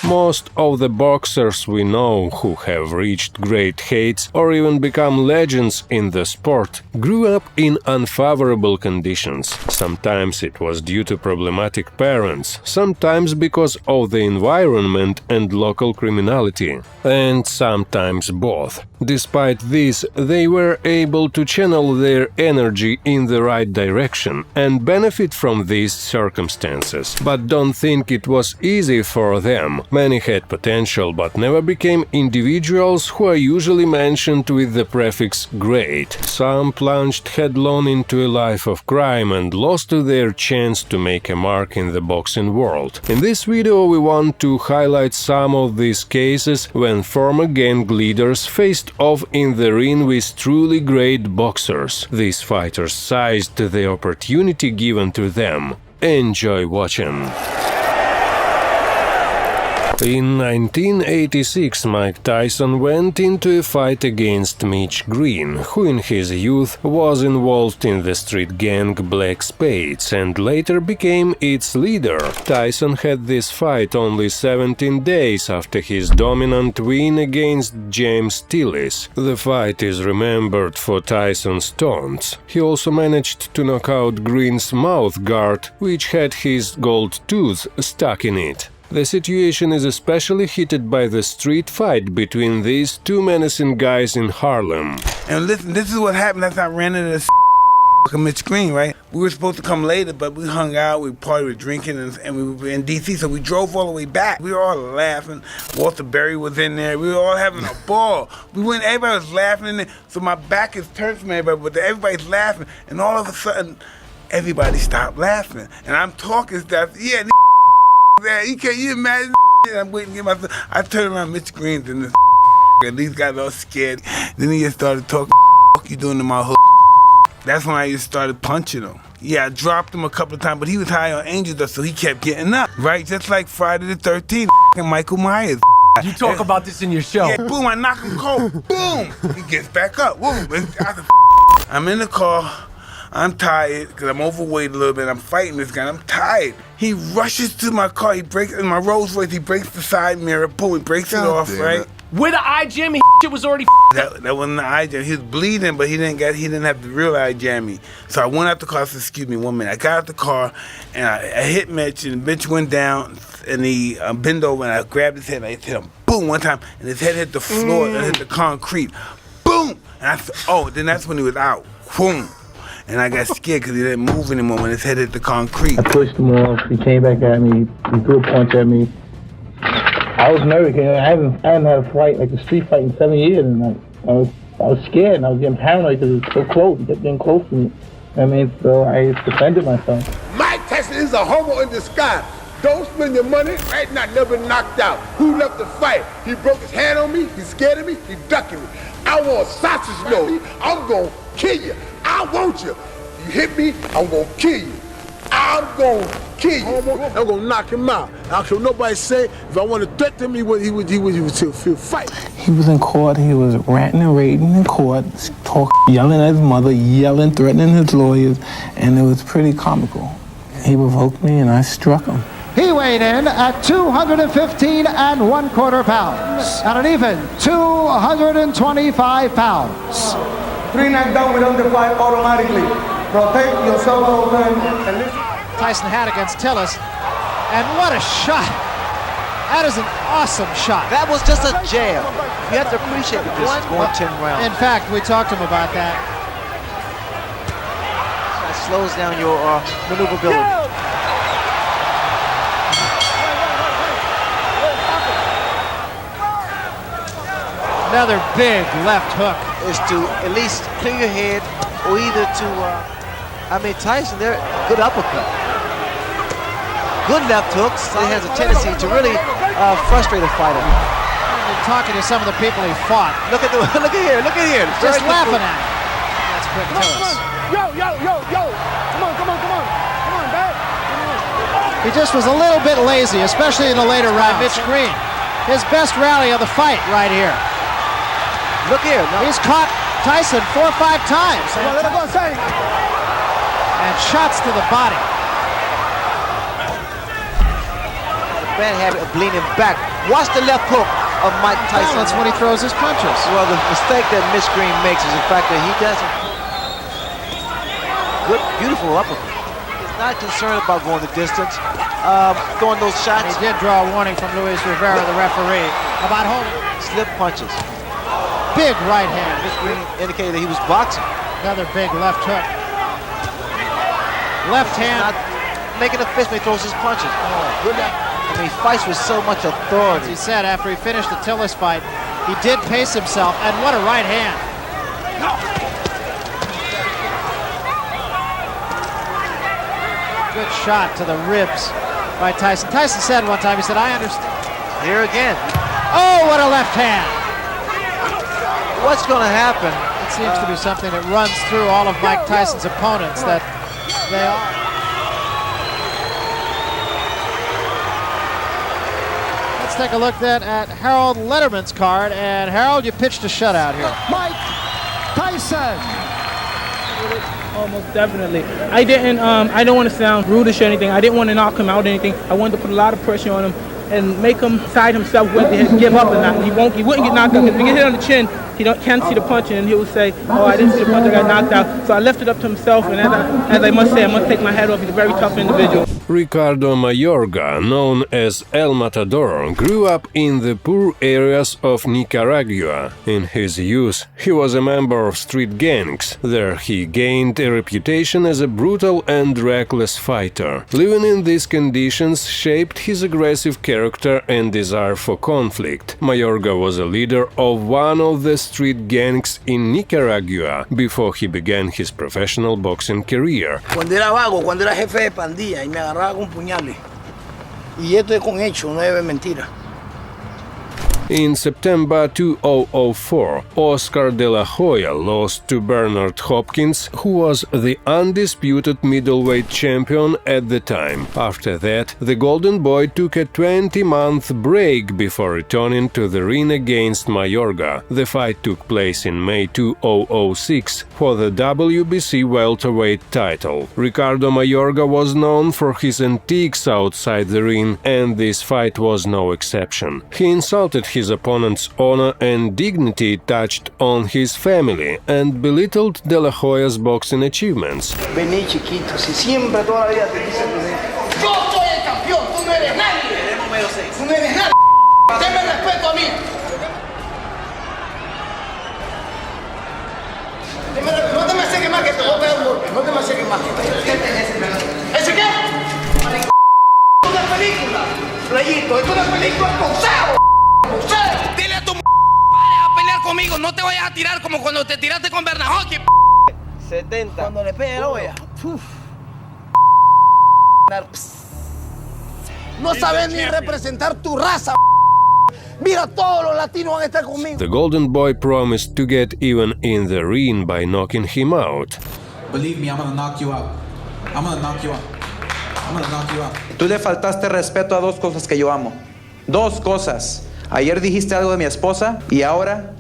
Most of the boxers we know who have reached great heights or even become legends in the sport grew up in unfavorable conditions. Sometimes it was due to problematic parents, sometimes because of the environment and local criminality, and sometimes both. Despite this, they were able to channel their energy in the right direction and benefit from these circumstances. But don't think it was easy for them. Many had potential but never became individuals who are usually mentioned with the prefix great. Some plunged headlong into a life of crime and lost their chance to make a mark in the boxing world. In this video we want to highlight some of these cases when former gang leaders faced off in the ring with truly great boxers. These fighters seized the opportunity given to them. Enjoy watching. In 1986, Mike Tyson went into a fight against Mitch Green, who in his youth was involved in the street gang Black Spades and later became its leader. Tyson had this fight only 17 days after his dominant win against James Tillis. The fight is remembered for Tyson's taunts. He also managed to knock out Green's mouth guard, which had his gold tooth stuck in it. The situation is especially heated by the street fight between these two menacing guys in Harlem. And listen, this is what happened after I ran into this Mitch Green, right? We were supposed to come later, but we hung out, we partied, we were drinking, and we were in D.C., so we drove all the way back. We were all laughing. Walter Berry was in there. We were all having a ball. Everybody was laughing in there, so my back is turned from everybody, but everybody's laughing, and all of a sudden, everybody stopped laughing. And I'm talking stuff, yeah, you imagine? I'm waiting to get myself. I turned around, Mitch Green's in this, and these guys all scared. Then he just started talking, what you doing to my hood? That's when I just started punching him. Yeah, I dropped him a couple of times, but he was high on angel dust, so he kept getting up, right? Just like Friday the 13th, Michael Myers. You talk about this in your show. Yeah, boom, I knock him cold, boom, he gets back up, boom. I'm in the car. I'm tired because I'm overweight a little bit. I'm fighting this guy. I'm tired. He rushes to my car. He breaks in my Rolls Royce. He breaks the side mirror. Boom. He breaks it off. Right. With the eye jammy, shit was already. That wasn't the eye jam. He was bleeding, but he didn't have the real eye jammy. So I went out the car. I said, "Excuse me, 1 minute." I got out the car and I hit Mitch, and Mitch went down, and he bent over, and I grabbed his head. And I hit him, boom, one time, and his head hit the floor and hit the concrete, boom. And I said, "Oh," then that's when he was out. Boom. And I got scared because he didn't move anymore when his head hit the concrete. I pushed him off. He came back at me. He threw a punch at me. I was nervous. I hadn't had a fight, like a street fight, in 7 years. And I was scared, and I was getting paranoid because it was so close. He kept getting close to me. So I defended myself. Mike Tyson is a homo in disguise. Don't spend your money. Right now, never knocked out. Who left the fight? He broke his hand on me. He's scared of me. He's ducking me. I want sausage nose. I'm gonna kill you. I want you. You hit me, I'm gonna kill you. I'm gonna kill you. I'm gonna knock him out. I'll show nobody say if I want to threaten him, he would feel fight. He was in court. He was ranting and raving in court, yelling at his mother, threatening his lawyers, and it was pretty comical. He provoked me, and I struck him. He weighed in at 215 1/4 pounds, at an even 225 pounds. 3 knockdown without the fight automatically. Protect yourself, old man, and listen. Tyson had against Tillis, and what a shot! That is an awesome shot. That was just a jab. You have to appreciate that this is going 10 rounds. In fact, we talked to him about that. That slows down your maneuverability. Another big left hook. Is to at least clear your head, or either to, Tyson, they're good uppercut. Good left hooks. He has a tendency to really frustrate a fighter. And talking to some of the people he fought. Look at here. Just laughing at him. That's quick to us. Yo. Come on, back. He just was a little bit lazy, especially in the later round. Mitch Green, his best rally of the fight right here. Look here. No. He's caught Tyson 4 or 5 times. And shots to the body. bad habit of leaning back. Watch the left hook of Mike Tyson. That's when he throws his punches. Well, the mistake that Mitch Green makes is the fact that he doesn't. Good, beautiful uppercut. He's not concerned about going the distance, throwing those shots. He did draw a warning from Luis Rivera, the referee, about holding. Slip punches. Big right hand. Mitch Green indicated that he was boxing. Another big left hook. Left hand. Not making a fist when he throws his punches. Good. I mean, he fights with so much authority. As he said after he finished the Tillis fight, he did pace himself, and what a right hand. Good shot to the ribs by Tyson. Tyson said one time, he said, I understand. Here again. Oh, what a left hand. What's going to happen? It seems to be something that runs through all of Mike Tyson's opponents, that they are. Let's take a look then at Harold Letterman's card. And Harold, you pitched a shutout here. Mike Tyson. Almost definitely. I don't want to sound rudish or anything. I didn't want to knock him out or anything. I wanted to put a lot of pressure on him and make him decide himself whether to give up or not. He wouldn't get knocked out, because if he get hit on the chin, he can't see the punch, and he will say, oh, I didn't see the punch, I got knocked out. So I left it up to himself, and as I must say, I must take my hat off. He's a very tough individual. Ricardo Mayorga, known as El Matador, grew up in the poor areas of Nicaragua. In his youth, he was a member of street gangs. There he gained a reputation as a brutal and reckless fighter. Living in these conditions shaped his aggressive character and desire for conflict. Mayorga was a leader of one of the street gangs in Nicaragua before he began his professional boxing career. Cuando era vago, cuando era jefe de pandilla y me agarraba con puñales. Y esto es con hecho, no es mentira. In September 2004, Oscar de la Hoya lost to Bernard Hopkins, who was the undisputed middleweight champion at the time. After that, the Golden Boy took a 20-month break before returning to the ring against Mayorga. The fight took place in May 2006 for the WBC welterweight title. Ricardo Mayorga was known for his antics outside the ring, and this fight was no exception. He insulted his opponent's honor and dignity, touched on his family, and belittled De La Hoya's boxing achievements. Vení, chiquito, si siempre toda la vida te quise tener. Yo soy el campeón, tú no eres nadie. Tú no eres nada. Deme respeto a mí. No te me acerques más que te voy a pegar un golpe. No te me acerques más. ¿Ese qué? Es una película. Playito, es una película con Sao. Dile a tu a pelear conmigo, no te vayas a tirar como cuando te tiraste con Bernajoki. 70. Cuando le pegue la olla. No sabes ni representar tu raza. Mira, todos los latinos van a estar conmigo. The Golden Boy promised to get even in the ring by knocking him out. Believe me, I'm gonna knock you out. I'm gonna knock you out. I'm gonna knock you out. Tú le faltaste respeto a dos cosas que yo amo. Dos cosas. Ayer dijiste algo de mi esposa y ahora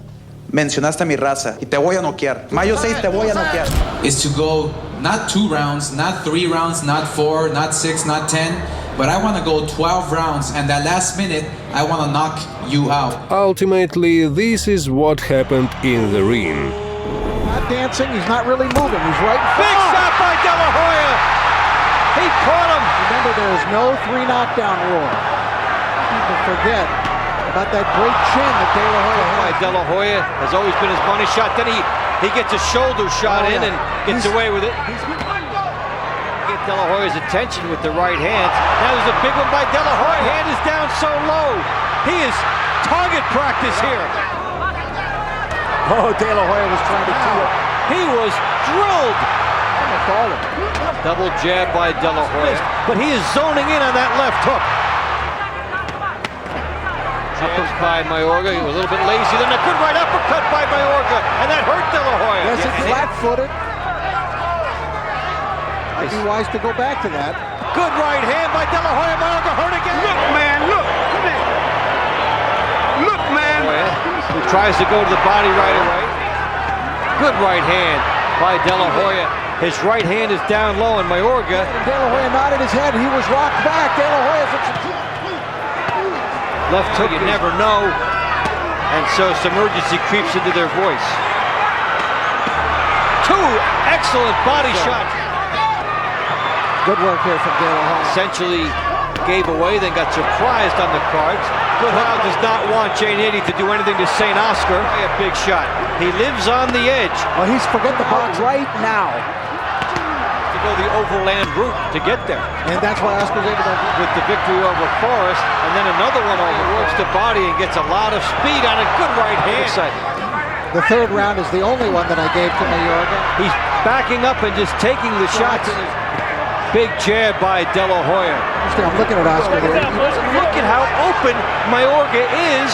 mencionaste a mi raza. Y te voy a noquear. Mayo 6 te voy a noquear. Is to go not 2 rounds, not 3 rounds, not 4, not 6, not 10, but I want to go 12 rounds, and that last minute, I want to knock you out. Ultimately, this is what happened in the ring. Not dancing, he's not really moving, he's right in front. Big shot by De La Hoya. He caught him. Remember, there is no 3 knockdown rule. People forget about that great chin that De La Hoya had. De La Hoya has always been his money shot. Then he gets a shoulder shot in and gets away with it. Get De La Hoya's attention with the right hand. Now there's a big one by De La Hoya. Hand is down so low. He is target practice here. Oh, De La Hoya was trying to tee up. He was drilled. Double jab by De La Hoya. But he is zoning in on that left hook. Jabs by Mayorga. He was a little bit lazy. Then a good right uppercut by Mayorga. And that hurt De La Hoya. Yes, it's flat-footed. Might be wise to go back to that. Good right hand by De La Hoya. Mayorga hurt again. Look, man, look. Come here. Look, man. He tries to go to the body right away. Good right hand by De La Hoya. His right hand is down low, and Mayorga. De La Hoya nodded his head. He was rocked back. De La Hoya. Left hook, you never know. And so some urgency creeps into their voice. Two excellent body shots. Good work here from De La Hoya. Essentially gave away, then got surprised on the cards. Crowd does not want J80 to do anything to St. Oscar. A big shot. He lives on the edge. Well, he's forget the box right now. To go the overland route to get there. And that's why Oscar's able to with the victory over Forrest, and then another one over works the body and gets a lot of speed on a good right hand. The third round is the only one that I gave to Mayorga. He's backing up and just taking the shots. Big jab by De La Hoya. I'm looking at Oscar there. Look at how open Mayorga is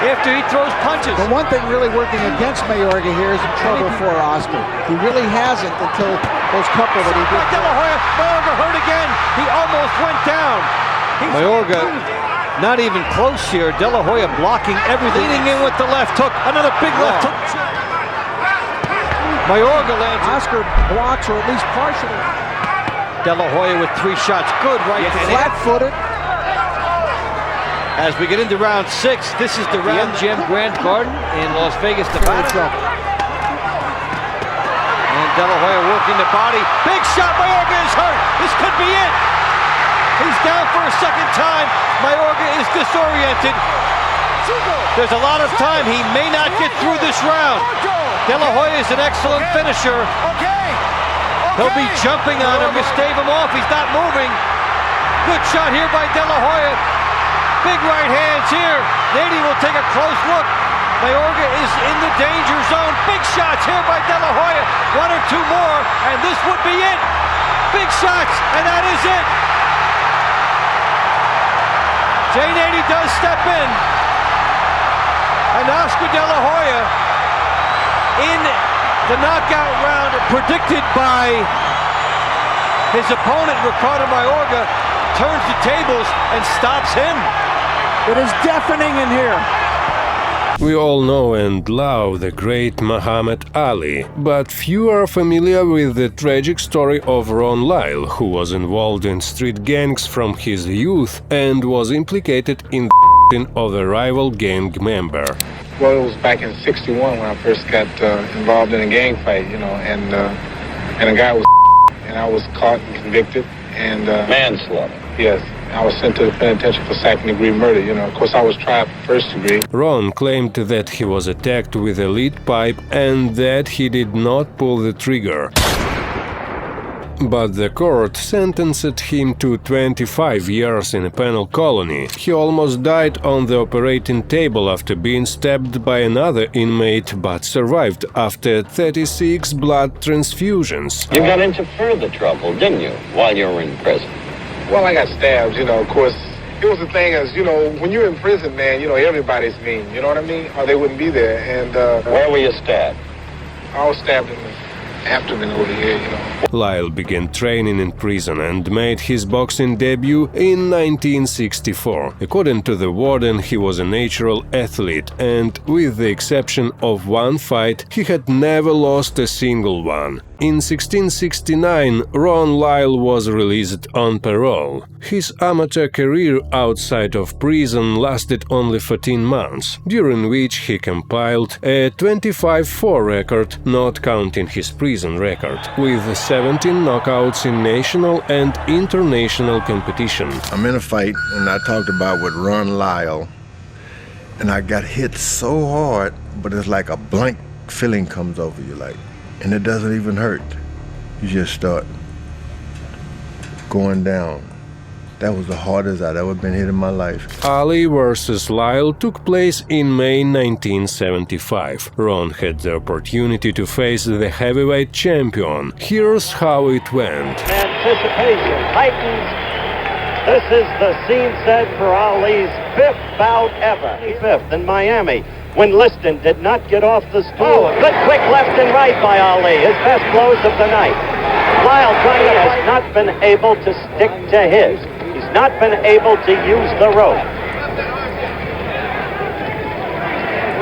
after he throws punches. The one thing really working against Mayorga here is in trouble for Oscar. He really hasn't until those couple that he did. De La Hoya, Mayorga hurt again. He almost went down. Mayorga not even close here. De La Hoya blocking everything. Leaning in with the left hook. Another big left hook. Mayorga lands. Oscar blocks, or at least partially. De La Hoya with 3 shots. Good right hand. Flat-footed. As we get into round 6, this is the round Gym Grand Garden in Las Vegas, Nevada. And De La Hoya working the body. Big shot. Mayorga is hurt. This could be it. He's down for a second time. Mayorga is disoriented. There's a lot of time. He may not get through this round. De La Hoya is an excellent finisher. He'll be jumping on him to stave him off. He's not moving. Good shot here by De La Hoya. Big right hands here. Nady will take a close look. Mayorga is in the danger zone. Big shots here by De La Hoya. 1 or 2 more, and this would be it. Big shots, and that is it. J80 does step in. And Oscar De La Hoya in the knockout round predicted by his opponent, Ricardo Mayorga, turns the tables and stops him. It is deafening in here. We all know and love the great Muhammad Ali, but few are familiar with the tragic story of Ron Lyle, who was involved in street gangs from his youth and was implicated in the of a rival gang member. Well, it was back in '61 when I first got involved in a gang fight, you know, and a guy was and I was caught and convicted and manslaughter. Yes, I was sent to the penitentiary for second-degree murder. You know, of course, I was tried for first degree. Ron claimed that he was attacked with a lead pipe and that he did not pull the trigger. But the court sentenced him to 25 years in a penal colony. He almost died on the operating table after being stabbed by another inmate, but survived after 36 blood transfusions. You got into further trouble, didn't you, while you were in prison? Well, I got stabbed, you know, of course. It was the thing is, you know, when you're in prison, man, you know, everybody's mean, you know what I mean? Or they wouldn't be there. And where were you stabbed? I was stabbed in the abdomen over here, you know. Lyle began training in prison and made his boxing debut in 1964. According to the warden, he was a natural athlete and, with the exception of one fight, he had never lost a single one. In 1669, Ron Lyle was released on parole. His amateur career outside of prison lasted only 14 months, during which he compiled a 25-4 record, not counting his prison record, with 17 knockouts in national and international competition. I'm in a fight, and I talked about with Ron Lyle, and I got hit so hard, but it's like a blank feeling comes over you, like, and it doesn't even hurt. You just start going down. That was the hardest I'd ever been hit in my life. Ali versus Lyle took place in May 1975. Ron had the opportunity to face the heavyweight champion. Here's how it went. Anticipation heightens. This is the scene set for Ali's 5th bout ever. 5th in Miami, when Liston did not get off the stool. Oh, a good quick left and right by Ali, his best blows of the night. Lyle has not been able to stick to his. He's not been able to use the rope.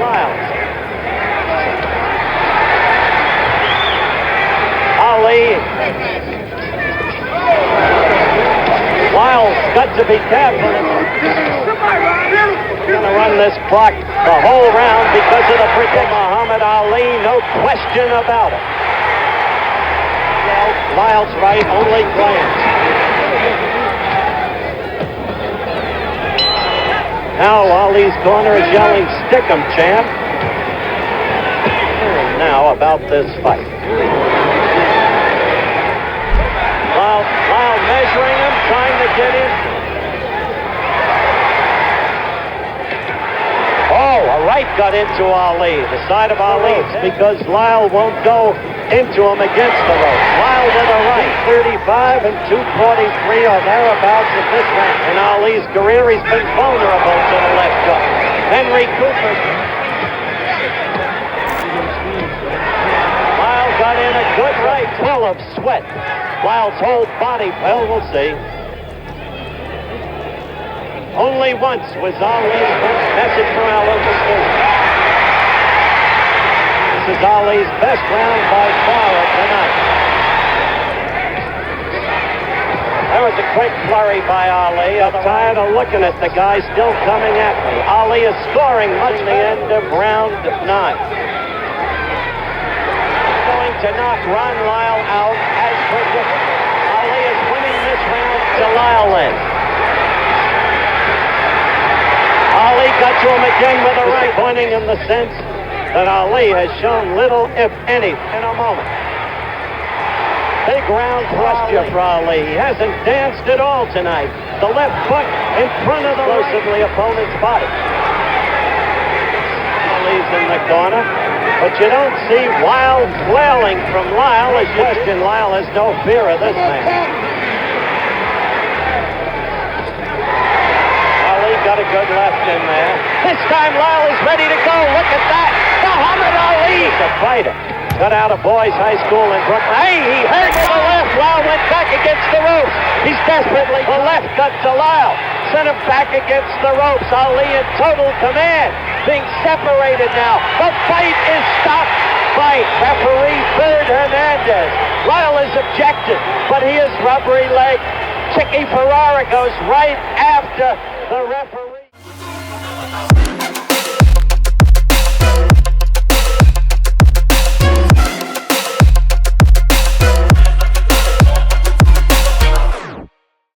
Lyle. Ali. Lyle's got to be careful. this clock the whole round because of the prediction. Muhammad Ali, no question about it. Well, Lyle's right, only glance. Now Ali's corner is yelling, "Stick 'em, champ." And now about this fight. Lyle measuring him, trying to get in. Oh, a right got into Ali. The side of Ali's because Lyle won't go into him against the ropes. Lyle with a right, 35 and 243 or thereabouts at this round. In Ali's career, he's been vulnerable to the left hook. Henry Cooper. Lyle got in a good right, full of sweat. Lyle's whole body, well, we'll see. Only once was Ali's first message from our local station. This is Ali's best round by far of the night. That was a quick flurry by Ali. I'm tired of looking at the guy still coming at me. Ali is scoring much the end of round 9. Going to knock Ron Lyle out as predicted. Ali is winning this round to Lyle in. Ali got to him again with a right, pointing in the sense that Ali has shown little, if any, in a moment. Big round thrust for Ali. He hasn't danced at all tonight. The left foot in front of the explosively opponent's body. Ali's in the corner, but you don't see wild flailing from Lyle. As you question, Lyle has no fear of this man. Got a good left in there. This time Lyle is ready to go. Look at that. Muhammad Ali. The fighter. Got out of boys high school in Brooklyn. Hey, he hurt with the left. Lyle went back against the ropes. He's desperately. The left got to Lyle. Sent him back against the ropes. Ali in total command. Being separated now. The fight is stopped by referee Bird Hernandez. Lyle is objected, but he is rubbery leg. Chicky Ferrara goes right after the referee.